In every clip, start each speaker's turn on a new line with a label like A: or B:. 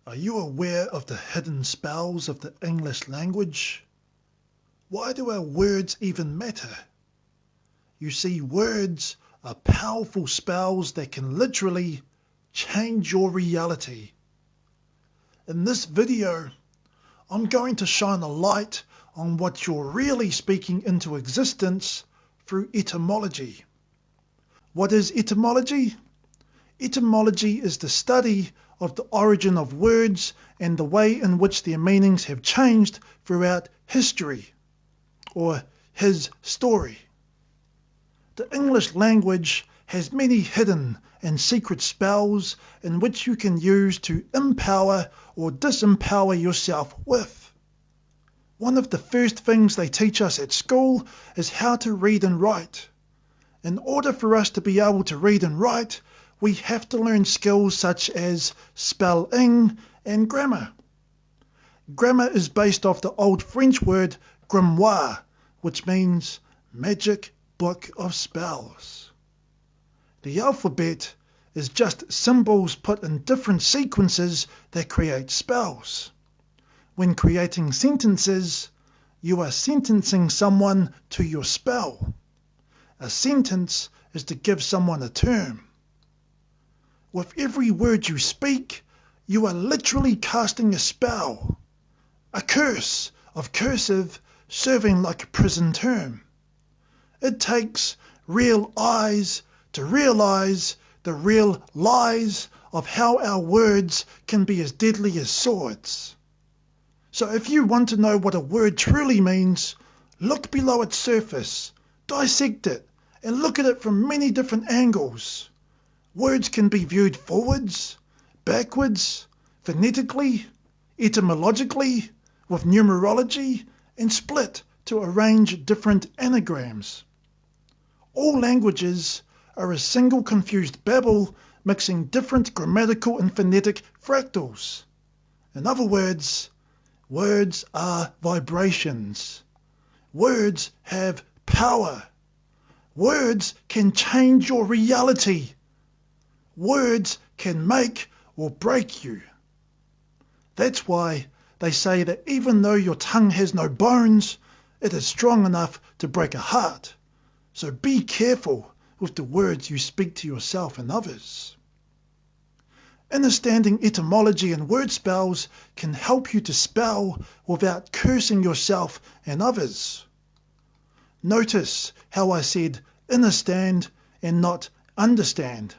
A: Are you aware of the hidden spells of the English language? Why do our words even matter? You see, words are powerful spells that can literally change your reality. In this video, I'm going to shine a light on what you're really speaking into existence through etymology. What is etymology? Etymology is the study of the origin of words and the way in which their meanings have changed throughout history, or his story. The English language has many hidden and secret spells in which you can use to empower or disempower yourself with. One of the first things they teach us at school is how to read and write. In order for us to be able to read and write, we have to learn skills such as spelling and grammar. Grammar is based off the old French word grimoire, which means magic book of spells. The alphabet is just symbols put in different sequences that create spells. When creating sentences, you are sentencing someone to your spell. A sentence is to give someone a term. With every word you speak, you are literally casting a spell, a curse of cursive serving like a prison term. It takes real eyes to realize the real lies of how our words can be as deadly as swords. So if you want to know what a word truly means, look below its surface, dissect it, and look at it from many different angles. Words can be viewed forwards, backwards, phonetically, etymologically, with numerology, and split to arrange different anagrams. All languages are a single confused babble mixing different grammatical and phonetic fractals. In other words, words are vibrations. Words have power. Words can change your reality. Words can make or break you. That's why they say that even though your tongue has no bones, it is strong enough to break a heart. So be careful with the words you speak to yourself and others. Understanding etymology and word spells can help you to spell without cursing yourself and others. Notice how I said understand and not understand.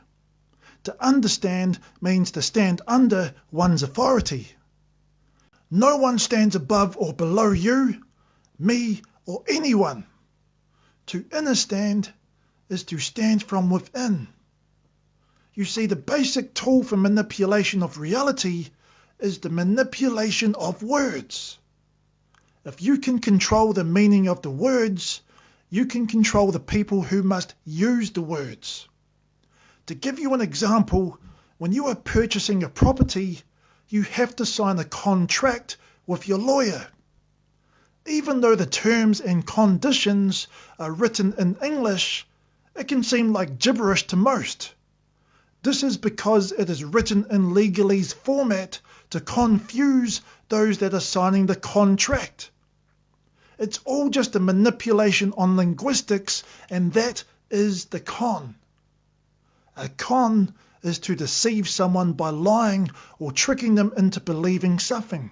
A: To understand means to stand under one's authority. No one stands above or below you, me, or anyone. To understand is to stand from within. You see, the basic tool for manipulation of reality is the manipulation of words. If you can control the meaning of the words, you can control the people who must use the words. To give you an example, when you are purchasing a property, you have to sign a contract with your lawyer. Even though the terms and conditions are written in English, it can seem like gibberish to most. This is because it is written in legalese format to confuse those that are signing the contract. It's all just a manipulation on linguistics, and that is the con. A con is to deceive someone by lying or tricking them into believing something.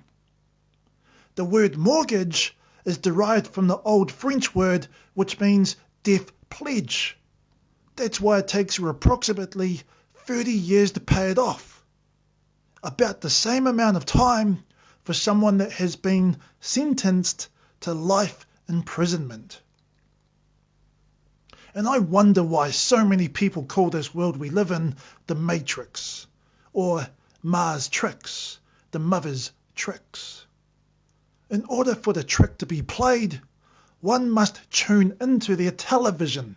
A: The word mortgage is derived from the old French word which means death pledge. That's why it takes you approximately 30 years to pay it off. About the same amount of time for someone that has been sentenced to life imprisonment. And I wonder why so many people call this world we live in the Matrix, or Mars tricks, the mother's tricks. In order for the trick to be played, one must tune into their television.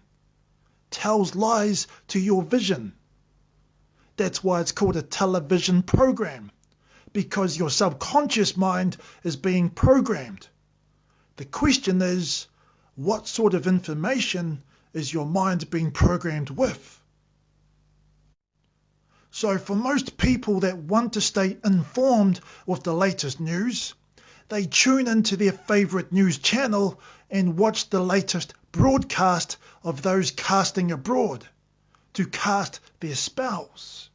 A: Tells lies to your vision. That's why it's called a television program, because your subconscious mind is being programmed. The question is, what sort of information is your mind being programmed with? So for most people that want to stay informed with the latest news, they tune into their favourite news channel and watch the latest broadcast of those casting abroad to cast their spells.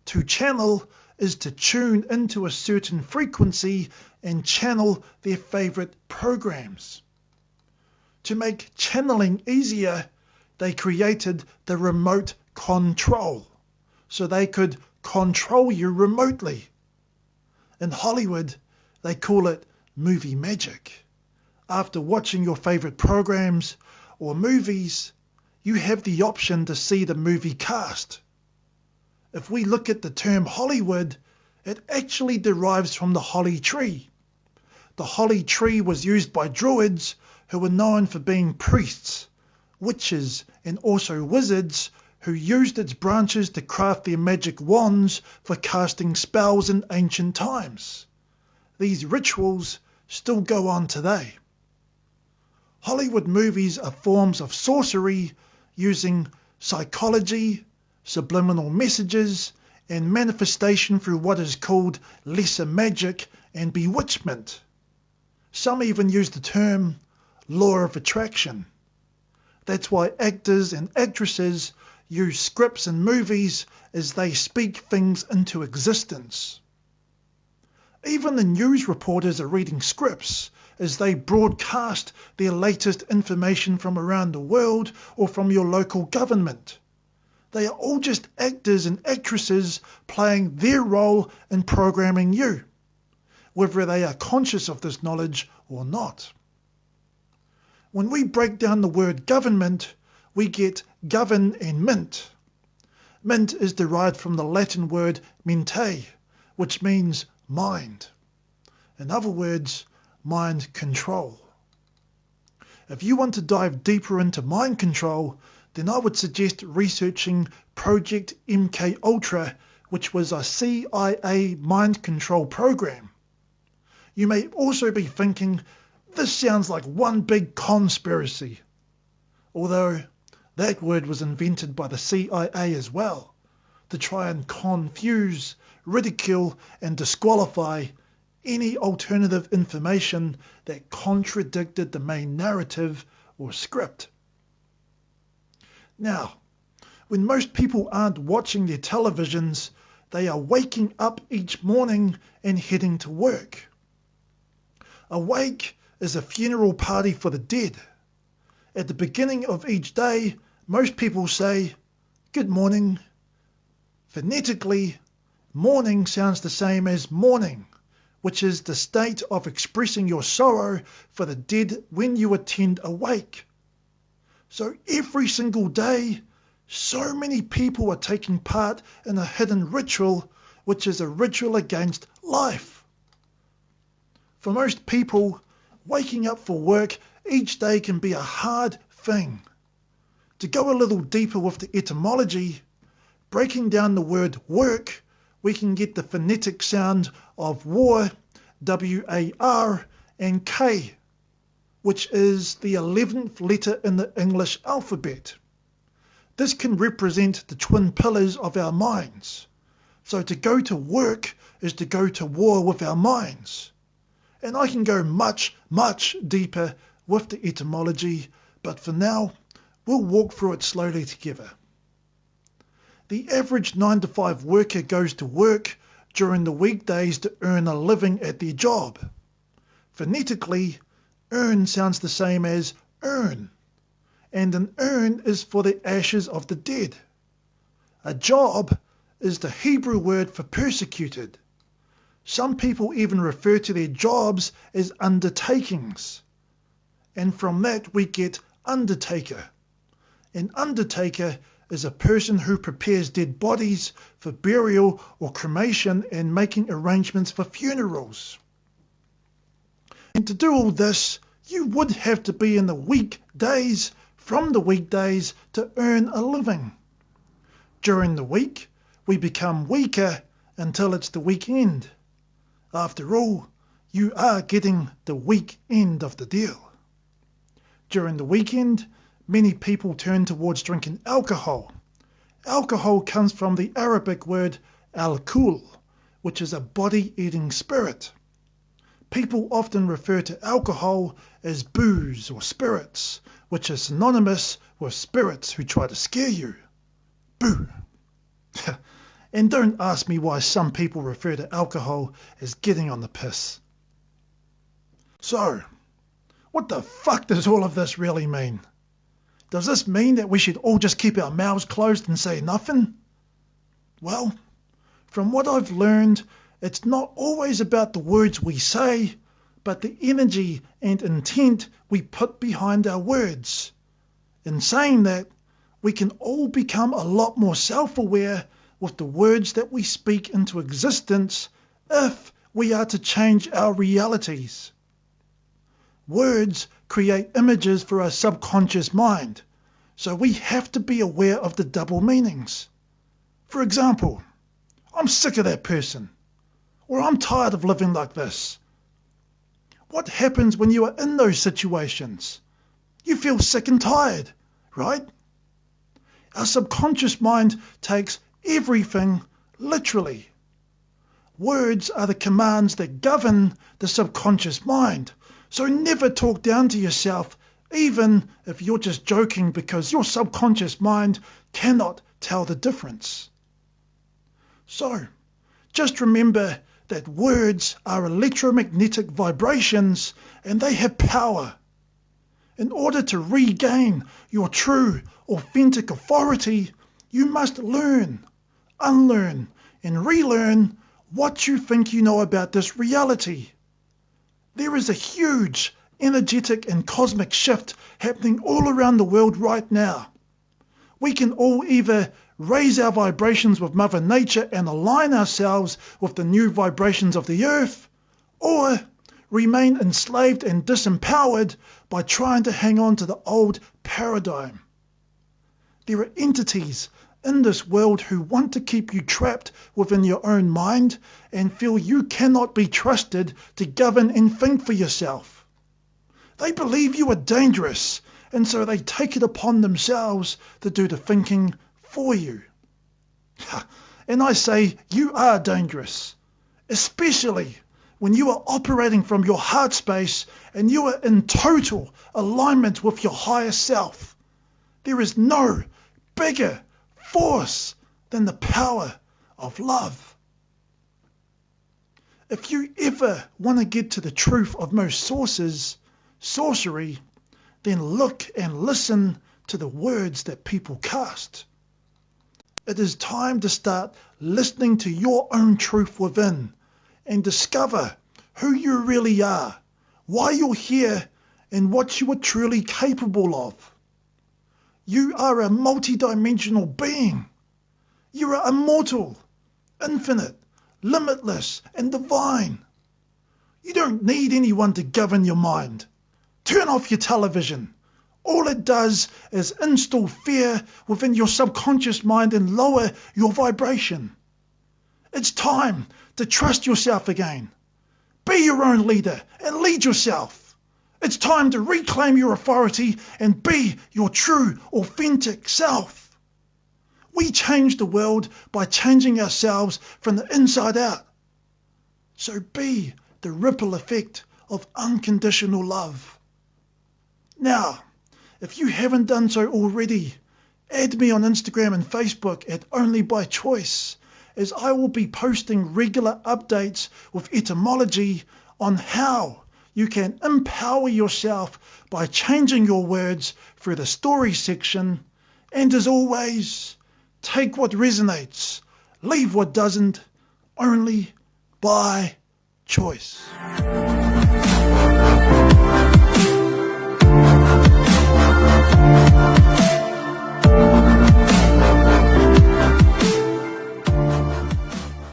A: To channel is to tune into a certain frequency and channel their favourite programs. To make channeling easier, they created the remote control, so they could control you remotely. In Hollywood, they call it movie magic. After watching your favourite programs or movies, you have the option to see the movie cast. If we look at the term Hollywood, it actually derives from the holly tree. The holly tree was used by druids who were known for being priests, witches and also wizards who used its branches to craft their magic wands for casting spells in ancient times. These rituals still go on today. Hollywood movies are forms of sorcery using psychology, subliminal messages, and manifestation through what is called lesser magic and bewitchment. Some even use the term law of attraction. That's why actors and actresses use scripts in movies as they speak things into existence. Even the news reporters are reading scripts as they broadcast their latest information from around the world or from your local government. They are all just actors and actresses playing their role in programming you, whether they are conscious of this knowledge or not. When we break down the word government, we get govern and mint. Mint is derived from the Latin word mente, which means mind. In other words, mind control. If you want to dive deeper into mind control, then I would suggest researching Project MKUltra, which was a CIA mind control program. You may also be thinking, this sounds like one big conspiracy, although that word was invented by the CIA as well, to try and confuse, ridicule and disqualify any alternative information that contradicted the main narrative or script. Now, when most people aren't watching their televisions, they are waking up each morning and heading to work. A wake is a funeral party for the dead. At the beginning of each day, most people say, "Good morning." Phonetically, morning sounds the same as mourning, which is the state of expressing your sorrow for the dead when you attend a wake. So every single day, so many people are taking part in a hidden ritual, which is a ritual against life. For most people, waking up for work each day can be a hard thing. To go a little deeper with the etymology, breaking down the word work, we can get the phonetic sound of war, W-A-R, and K, which is the 11th letter in the English alphabet. This can represent the twin pillars of our minds. So to go to work is to go to war with our minds. And I can go much, much deeper with the etymology, but for now, we'll walk through it slowly together. The average 9-to-5 worker goes to work during the weekdays to earn a living at their job. Phonetically, earn sounds the same as earn, and an urn is for the ashes of the dead. A job is the Hebrew word for persecuted. Some people even refer to their jobs as undertakings, and from that we get undertaker. An undertaker is a person who prepares dead bodies for burial or cremation and making arrangements for funerals. And to do all this, you would have to be in the weekdays from the weekdays to earn a living. During the week, we become weaker until it's the weekend. After all, you are getting the weak end of the deal. During the weekend, many people turn towards drinking alcohol. Alcohol comes from the Arabic word al-kul, which is a body-eating spirit. People often refer to alcohol as booze or spirits, which is synonymous with spirits who try to scare you. Boo! And don't ask me why some people refer to alcohol as getting on the piss. So, what the fuck does all of this really mean? Does this mean that we should all just keep our mouths closed and say nothing? Well, from what I've learned, it's not always about the words we say, but the energy and intent we put behind our words. In saying that, we can all become a lot more self-aware with the words that we speak into existence if we are to change our realities. Words create images for our subconscious mind, so we have to be aware of the double meanings. For example, I'm sick of that person, or I'm tired of living like this. What happens when you are in those situations? You feel sick and tired, right? Our subconscious mind takes everything literally. Words are the commands that govern the subconscious mind, so never talk down to yourself, even if you're just joking, because your subconscious mind cannot tell the difference. So, just remember that words are electromagnetic vibrations and they have power. In order to regain your true, authentic authority, you must learn, unlearn, and relearn what you think you know about this reality. There is a huge energetic and cosmic shift happening all around the world right now. We can all either raise our vibrations with Mother Nature and align ourselves with the new vibrations of the earth, or remain enslaved and disempowered by trying to hang on to the old paradigm. There are entities in this world who want to keep you trapped within your own mind and feel you cannot be trusted to govern and think for yourself. They believe you are dangerous, and so they take it upon themselves to do the thinking for you. And I say you are dangerous, especially when you are operating from your heart space and you are in total alignment with your higher self. There is no bigger force than the power of love. If you ever want to get to the truth of most sorcery, then look and listen to the words that people cast. It is time to start listening to your own truth within and discover who you really are, why you're here, and what you are truly capable of. You are a multi-dimensional being. You are immortal, infinite, limitless, and divine. You don't need anyone to govern your mind. Turn off your television. All it does is install fear within your subconscious mind and lower your vibration. It's time to trust yourself again. Be your own leader and lead yourself. It's time to reclaim your authority and be your true, authentic self. We change the world by changing ourselves from the inside out. So be the ripple effect of unconditional love. Now, if you haven't done so already, add me on Instagram and Facebook at Only By Choice, as I will be posting regular updates with etymology on how you can empower yourself by changing your words through the story section. And as always, take what resonates, leave what doesn't, only by choice.